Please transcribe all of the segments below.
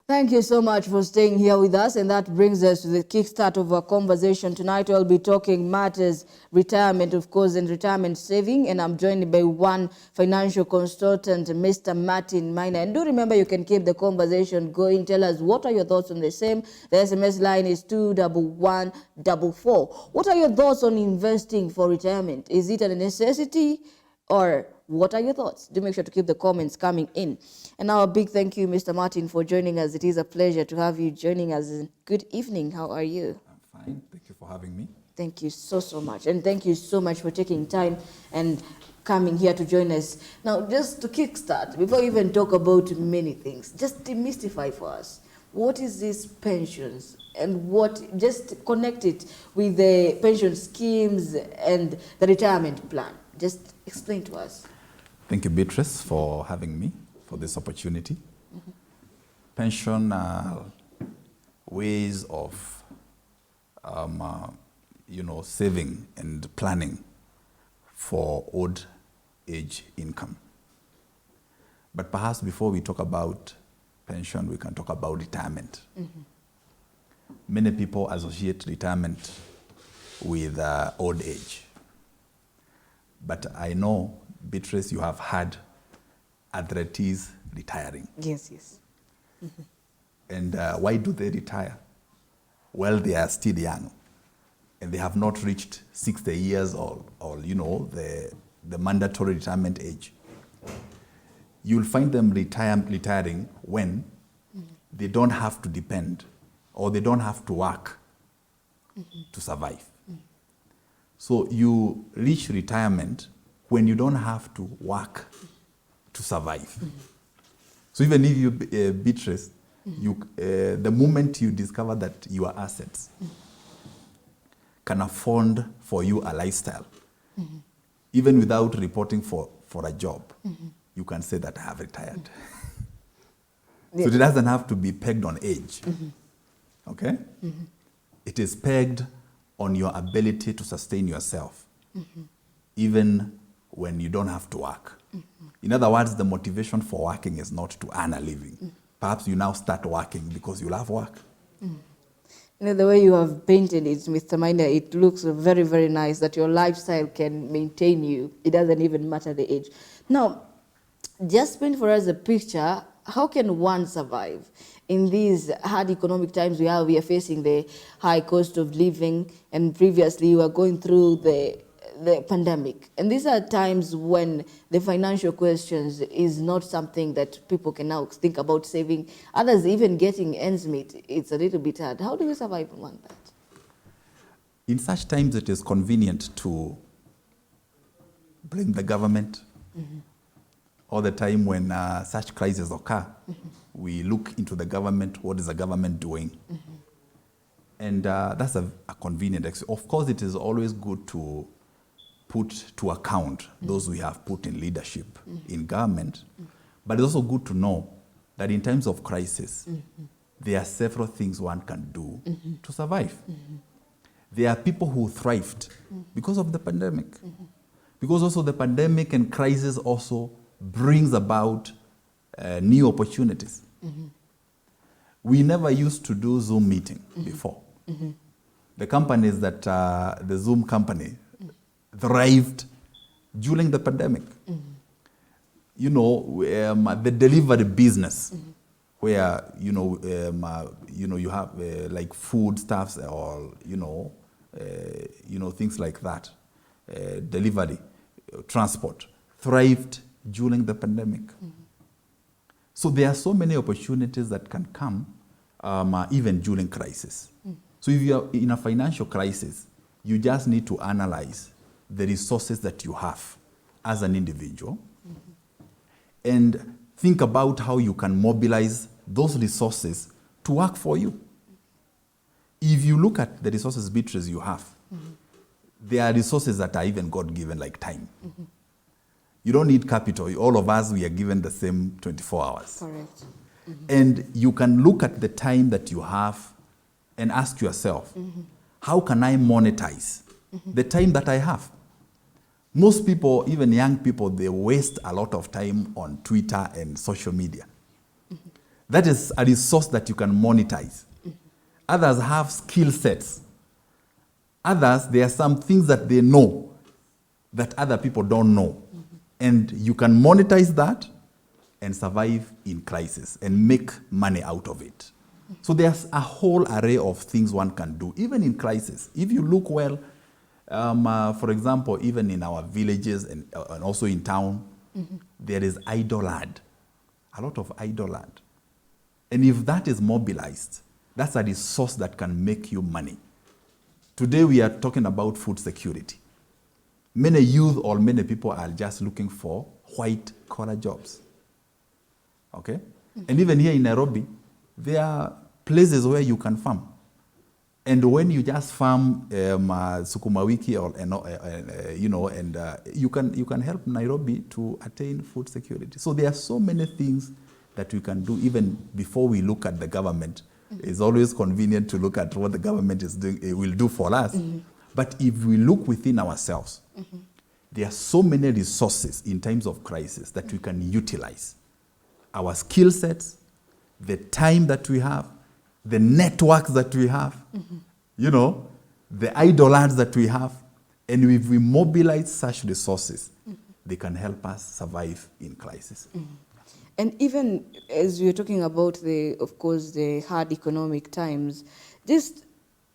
Thank you so much for staying here with us, and that brings us to the kickstart of our conversation. Tonight we'll be talking matters retirement, of course, and retirement saving, and I'm joined by one financial consultant, Mr. Martin Maina. And do remember, you can keep the conversation going. Tell us what are your thoughts on the same. The SMS line is 21144. What are your thoughts on investing for retirement? Is it a necessity, or what are your thoughts? Do make sure to keep the comments coming in. And now a big thank you, Mr. Martin, for joining us. It is a pleasure to have you joining us. Good evening. How are you? I'm fine. Thank you for having me. Thank you so much. And thank you so much for taking time and coming here to join us. Now, just to kickstart, before we even talk about many things, just demystify for us, what is this pensions? And just connect it with the pension schemes and the retirement plan. Just explain to us. Thank you, Beatrice, for having me, for this opportunity. Pension ways of, saving and planning for old age income. But perhaps before we talk about pension, we can talk about retirement. Many people associate retirement with old age. But I know, Beatrice, you have had athletes retiring. Yes. And why do they retire? Well, they are still young, and they have not reached 60 years or the mandatory retirement age. You'll find them retiring when they don't have to depend or they don't have to work to survive. So you reach retirement when you don't have to work to survive. So even if you, Beatrice, the moment you discover that your assets can afford for you a lifestyle, even without reporting for a job, you can say that I have retired. So it doesn't have to be pegged on age. Okay? It is pegged on your ability to sustain yourself, even when you don't have to work. In other words, the motivation for working is not to earn a living. Perhaps you now start working because you love work. The way you have painted it, Mr. Maina, it looks very, very nice that your lifestyle can maintain you. It doesn't even matter the age. Now, just paint for us a picture. How can one survive in these hard economic times we are facing the high cost of living, and previously we were going through the pandemic. And these are times when the financial questions is not something that people can now think about saving. Others even getting ends meet. It's a little bit hard. How do we survive on that? In such times, it is convenient to blame the government. All the time when such crises occur, we look into the government. What is the government doing? And that's a convenient. Of course, it is always good to put to account those we have put in leadership in government. But it's also good to know that in times of crisis, there are several things one can do to survive. There are people who thrived because of the pandemic. Because also the pandemic and crisis also brings about new opportunities. We never used to do Zoom meeting before. The companies that, the Zoom company, thrived during the pandemic. The delivery business, where you have like food stuffs or things like that, delivery, transport, thrived during the pandemic. So there are so many opportunities that can come even during crisis. So if you are in a financial crisis, you just need to analyze the resources that you have as an individual and think about how you can mobilize those resources to work for you. If you look at the resources, Beatrice, you have, there are resources that are even God-given, like time. You don't need capital. All of us, we are given the same 24 hours. Correct. And you can look at the time that you have and ask yourself, how can I monetize the time that I have? Most people, even young people, they waste a lot of time on Twitter and social media. That is a resource that you can monetize. Others have skill sets. Others, there are some things that they know that other people don't know. And you can monetize that and survive in crisis and make money out of it. So there's a whole array of things one can do, even in crisis. If you look well, for example, even in our villages and also in town, there is idle land, a lot of idle land. And if that is mobilized, that's a resource that can make you money. Today we are talking about food security. Many youth or many people are just looking for white-collar jobs. Okay? And even here in Nairobi, there are places where you can farm. And when you just farm sukuma wiki, or you can help Nairobi to attain food security. So there are so many things that we can do even before we look at the government. It's always convenient to look at what the government is doing, it will do for us. But if we look within ourselves, there are so many resources in times of crisis that we can utilize. Our skill sets, the time that we have, the networks that we have, the idle lands that we have. And if we mobilize such resources, they can help us survive in crisis. And even as we're talking about of course, the hard economic times, just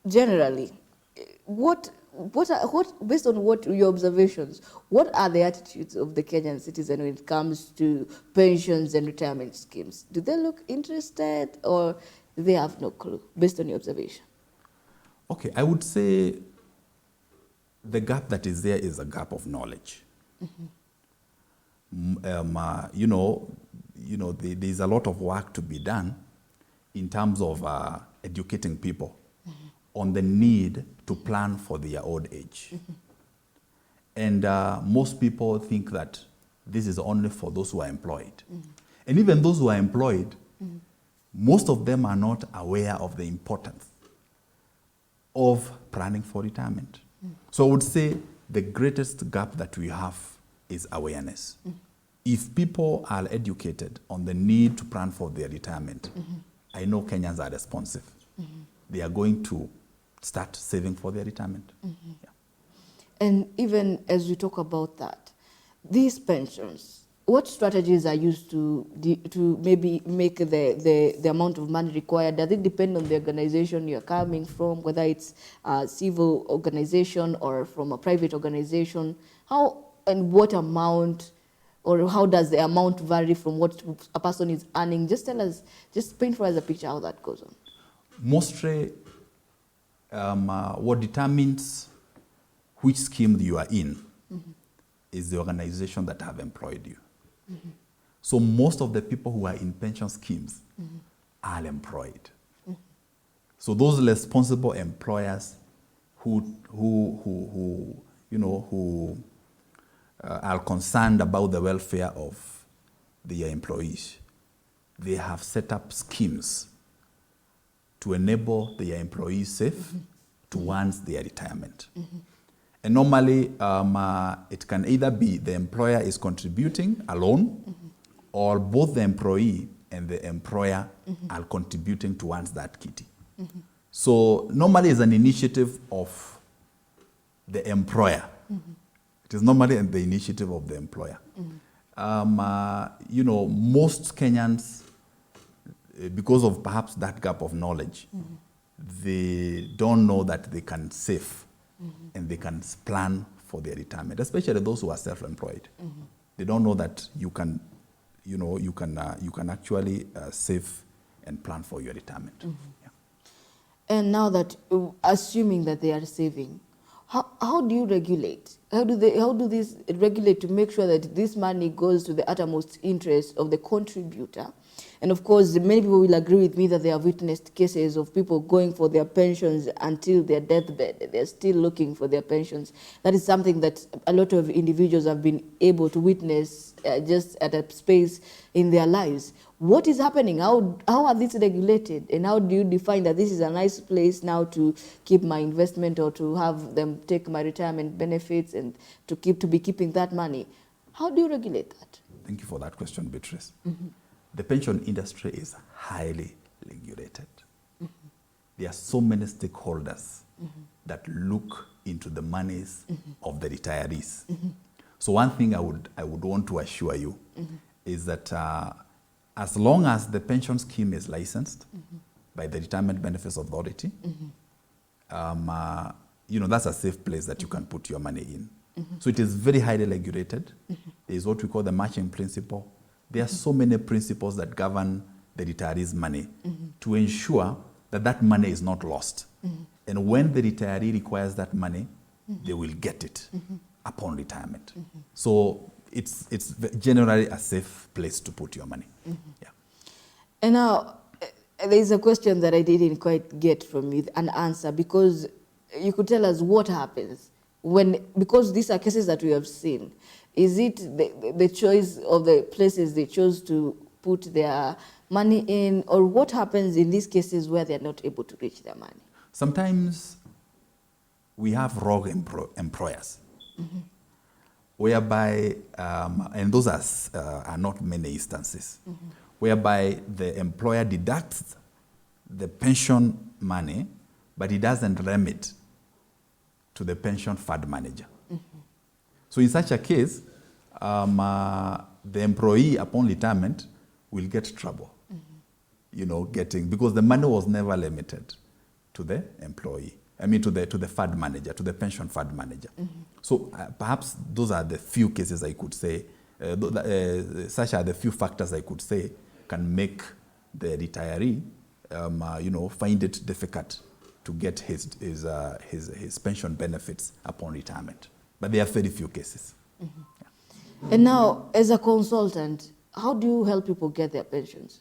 generally, what based on what your observations, what are the attitudes of the Kenyan citizen when it comes to pensions and retirement schemes? Do they look interested, or do they have no clue, based on your observation? Okay, I would say the gap that is there is a gap of knowledge. There's a lot of work to be done in terms of educating people on the need to plan for their old age. And most people think that this is only for those who are employed. And even those who are employed, most of them are not aware of the importance of planning for retirement. So I would say the greatest gap that we have is awareness. If people are educated on the need to plan for their retirement, I know Kenyans are responsive. They are going to start saving for their retirement. Yeah. And even as we talk about that, these pensions, what strategies are used to maybe make the amount of money required? Does it depend on the organization you're coming from, whether it's a civil organization or from a private organization? How and what amount, or how does the amount vary from what a person is earning? Just tell us, just paint for us a picture how that goes on. Mostly, what determines which scheme you are in is the organization that have employed you. So most of the people who are in pension schemes are employed. So those responsible employers who are concerned about the welfare of their employees, they have set up schemes to enable their employees safe towards their retirement. And normally, it can either be the employer is contributing alone, or both the employee and the employer are contributing towards that kitty. So normally it's an initiative of the employer. It is normally the initiative of the employer. Most Kenyans, because of perhaps that gap of knowledge, they don't know that they can save and they can plan for their retirement, especially those who are self-employed. They don't know that you can actually save and plan for your retirement. Yeah. And now that, assuming that they are saving, how do you regulate? How do these regulate to make sure that this money goes to the uttermost interest of the contributor? And of course, many people will agree with me that they have witnessed cases of people going for their pensions until their deathbed. They're still looking for their pensions. That is something that a lot of individuals have been able to witness just at a space in their lives. What is happening? How are these regulated? And how do you define that this is a nice place now to keep my investment, or to have them take my retirement benefits and to be keeping that money? How do you regulate that? Thank you for that question, Beatrice. the pension industry is highly regulated. There are so many stakeholders that look into the monies of the retirees. So one thing I would want to assure you is that as long as the pension scheme is licensed by the Retirement Benefits Authority, that's a safe place that you can put your money in. So it is very highly regulated. There is what we call the matching principle. There are so many principles that govern the retirees' money to ensure that that money is not lost. And when the retiree requires that money, they will get it upon retirement. So it's generally a safe place to put your money. Yeah. And now, there's a question that I didn't quite get from you, an answer, because you could tell us what happens because these are cases that we have seen. Is it the choice of the places they chose to put their money in, or what happens in these cases where they're not able to reach their money? Sometimes we have rogue employers, whereby, and those are not many instances, whereby the employer deducts the pension money, but he doesn't remit to the pension fund manager. So in such a case, the employee upon retirement will get trouble, because the money was never limited to the employee. I mean, to the fund manager, to the pension fund manager. So perhaps those are the few cases I could say, such are the few factors I could say can make the retiree, find it difficult to get his pension benefits upon retirement. But there are very few cases. Yeah. And now, as a consultant, how do you help people get their pensions?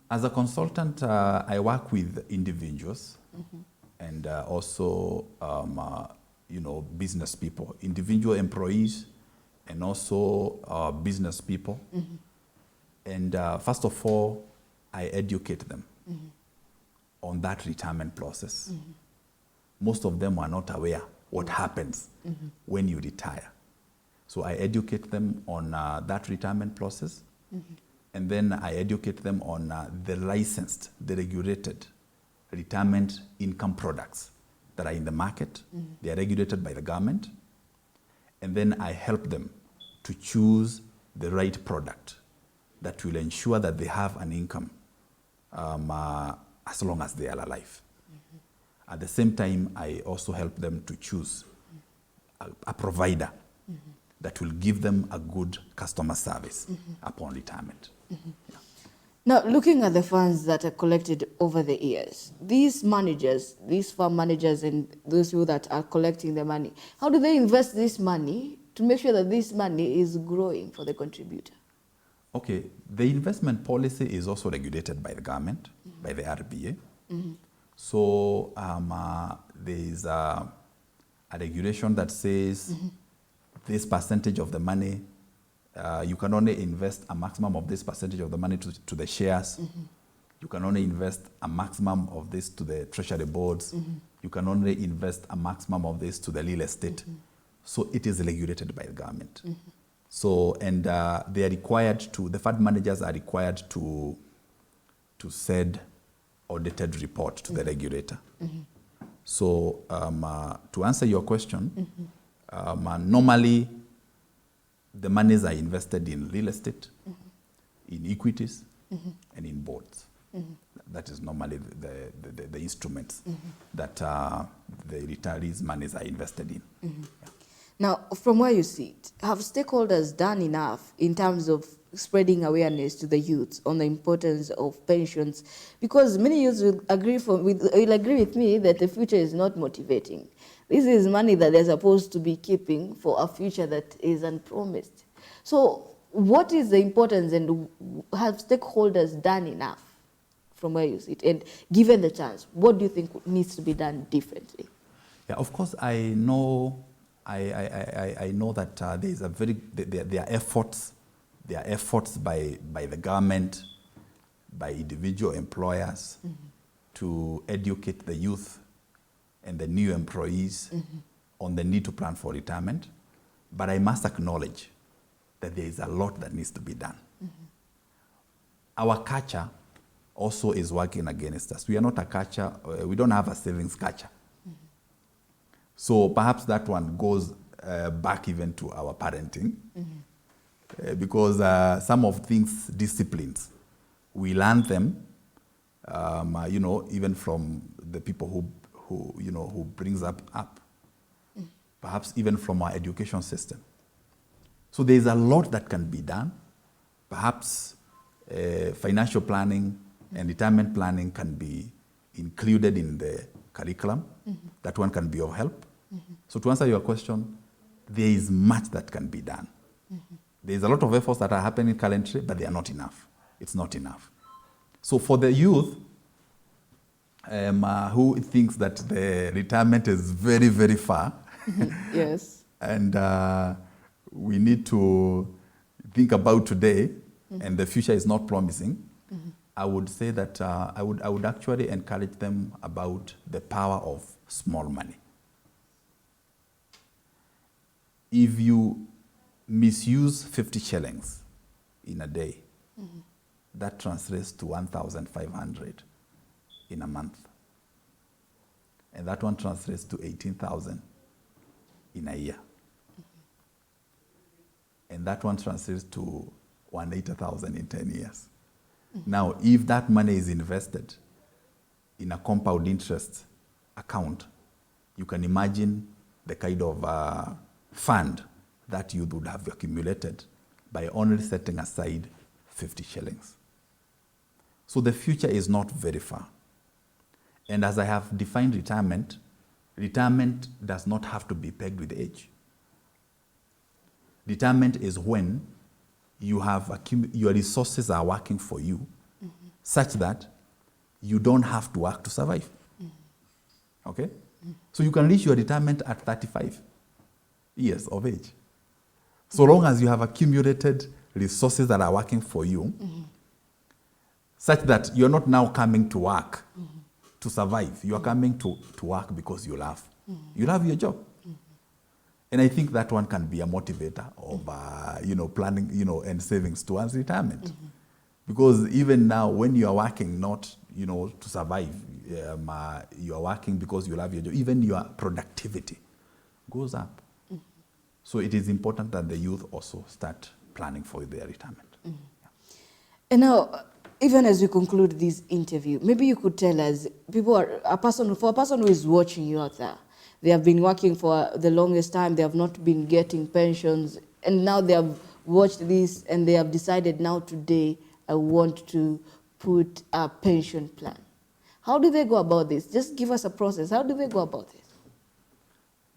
As a consultant, I work with individuals and also, business people, individual employees, and also business people. And first of all, I educate them on that retirement process. Most of them are not aware what happens when you retire. So I educate them on that retirement process. And then I educate them on the licensed, the regulated retirement income products that are in the market. They are regulated by the government. And then I help them to choose the right product that will ensure that they have an income as long as they are alive. At the same time, I also help them to choose a provider that will give them a good customer service upon retirement. Yeah. Now, looking at the funds that are collected over the years, these managers, these farm managers and those people that are collecting the money, how do they invest this money to make sure that this money is growing for the contributor? Okay, the investment policy is also regulated by the government, by the RBA. So there is a regulation that says this percentage of the money, you can only invest a maximum of this percentage of the money to the shares. You can only invest a maximum of this to the treasury boards. You can only invest a maximum of this to the real estate. So it is regulated by the government. So, and they are required to, the fund managers are required to send audited report to the regulator. So to answer your question, normally the monies are invested in real estate, in equities, and in bonds. That is normally the instruments that the retirees' monies are invested in. Yeah. Now, from where you sit, have stakeholders done enough in terms of spreading awareness to the youth on the importance of pensions? Because many youths will agree with me that the future is not motivating. This is money that they're supposed to be keeping for a future that is unpromised. So what is the importance, and have stakeholders done enough from where you sit? And given the chance, what do you think needs to be done differently? Yeah, of course, I know that there is there are efforts by the government, by individual employers to educate the youth and the new employees on the need to plan for retirement. But I must acknowledge that there is a lot that needs to be done. our culture also is working against us. We are not a culture, we don't have a savings culture. So perhaps that one goes back even to our parenting, because some of things, disciplines, we learn them, even from the people who brings up, perhaps even from our education system. So there's a lot that can be done. Perhaps financial planning and retirement planning can be included in the curriculum. That one can be of help. So to answer your question, there is much that can be done. There's a lot of efforts that are happening currently, but they are not enough. It's not enough. So for the youth who thinks that the retirement is very, very far, yes, and we need to think about today, and the future is not promising, I would say that I would actually encourage them about the power of small money. If you misuse 50 shillings in a day, that translates to 1,500 in a month. And that one translates to 18,000 in a year. And that one translates to 180,000 in 10 years. Now, if that money is invested in a compound interest account, you can imagine the kind of fund that you would have accumulated by only setting aside 50 shillings. So the future is not very far. And as I have defined retirement, retirement does not have to be pegged with age. Retirement is when you have your resources are working for you, such that you don't have to work to survive. Okay? So you can reach your retirement at 35 years of age. So long as you have accumulated resources that are working for you, such that you're not now coming to work to survive. You are coming to work because you love. You love your job. And I think that one can be a motivator of planning, and savings towards retirement. Because even now, when you are working not, to survive, you are working because you love your job. Even your productivity goes up. So it is important that the youth also start planning for their retirement. Yeah. And now, even as we conclude this interview, maybe you could tell us, for a person who is watching you out there, they have been working for the longest time, they have not been getting pensions, and now they have watched this and they have decided, now today, I want to put a pension plan. How do they go about this? Just give us a process. How do they go about this?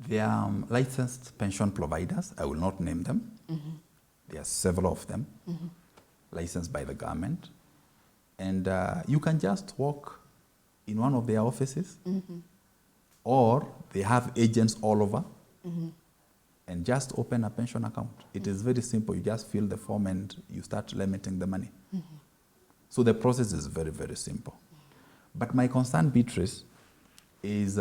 There are licensed pension providers. I will not name them. There are several of them, licensed by the government. And you can just walk in one of their offices, or they have agents all over, and just open a pension account. It is very simple. You just fill the form and you start limiting the money. So the process is very, very simple. But my concern, Beatrice, is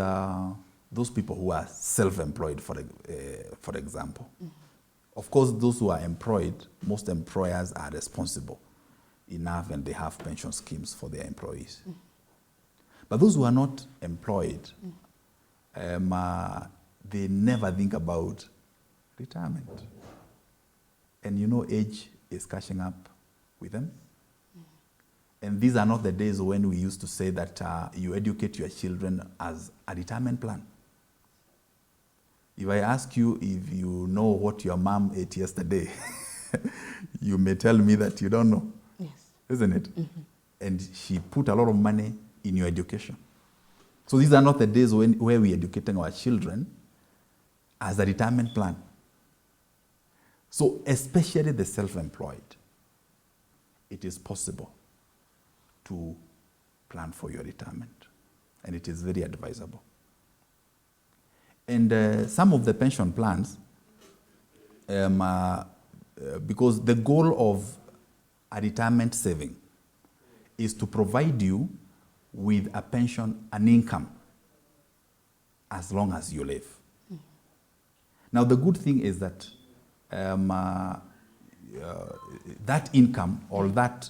those people who are self-employed, for example. Of course, those who are employed, most employers are responsible enough and they have pension schemes for their employees. But those who are not employed, they never think about retirement. And age is catching up with them. And these are not the days when we used to say that you educate your children as a retirement plan. If I ask you if you know what your mom ate yesterday, you may tell me that you don't know. Yes. Isn't it? And she put a lot of money in your education. So these are not the days where we're educating our children as a retirement plan. So especially the self-employed, it is possible to plan for your retirement. And it is very advisable. And some of the pension plans, because the goal of a retirement saving is to provide you with a pension, an income, as long as you live. Now, the good thing is that that income or that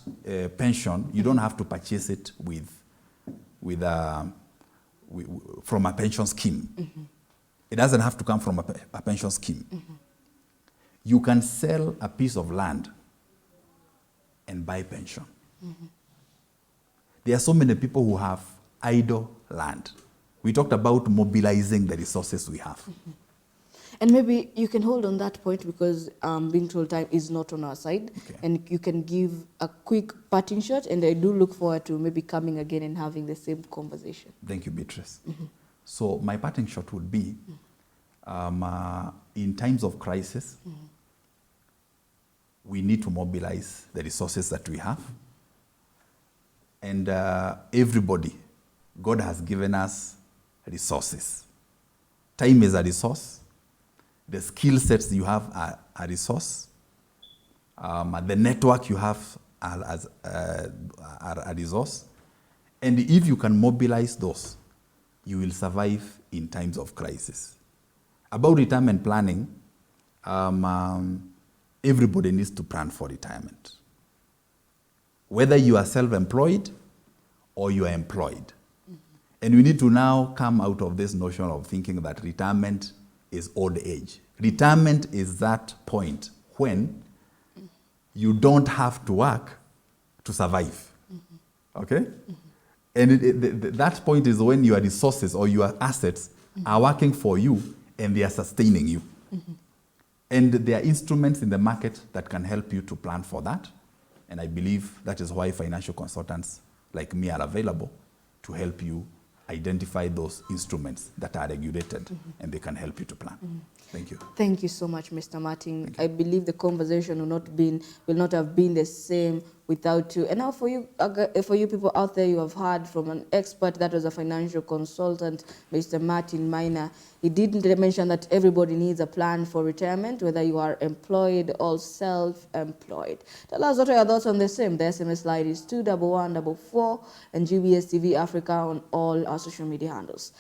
pension, you don't have to purchase it from a pension scheme. Mm-hmm. It doesn't have to come from a pension scheme. Mm-hmm. You can sell a piece of land and buy pension. Mm-hmm. There are so many people who have idle land. We talked about mobilizing the resources we have. Mm-hmm. And maybe you can hold on that point because being told time is not on our side. Okay. And you can give a quick parting shot, and I do look forward to maybe coming again and having the same conversation. Thank you, Beatrice. Mm-hmm. So my parting shot would be, in times of crisis, Mm-hmm. we need to mobilize the resources that we have. And everybody, God has given us resources. Time is a resource. The skill sets you have are a resource. The network you have are a resource. And if you can mobilize those, you will survive in times of crisis. About retirement planning, everybody needs to plan for retirement. Whether you are self-employed or you are employed. Mm-hmm. And we need to now come out of this notion of thinking that retirement is old age. Retirement is that point when you don't have to work to survive. Mm-hmm. Okay? Mm-hmm. And that point is when your resources or your assets are working for you and they are sustaining you. Mm-hmm. And there are instruments in the market that can help you to plan for that. And I believe that is why financial consultants like me are available to help you identify those instruments that are regulated, mm-hmm. and they can help you to plan. Mm-hmm. Thank you. Thank you so much, Mr. Martin. I believe the conversation will not have been the same without you. And now for you people out there, you have heard from an expert that was a financial consultant, Mr. Martin Maina. He did mention that everybody needs a plan for retirement, whether you are employed or self-employed. Tell us what are your thoughts on the same. The SMS line is 21144 and GBS TV Africa on all our social media handles.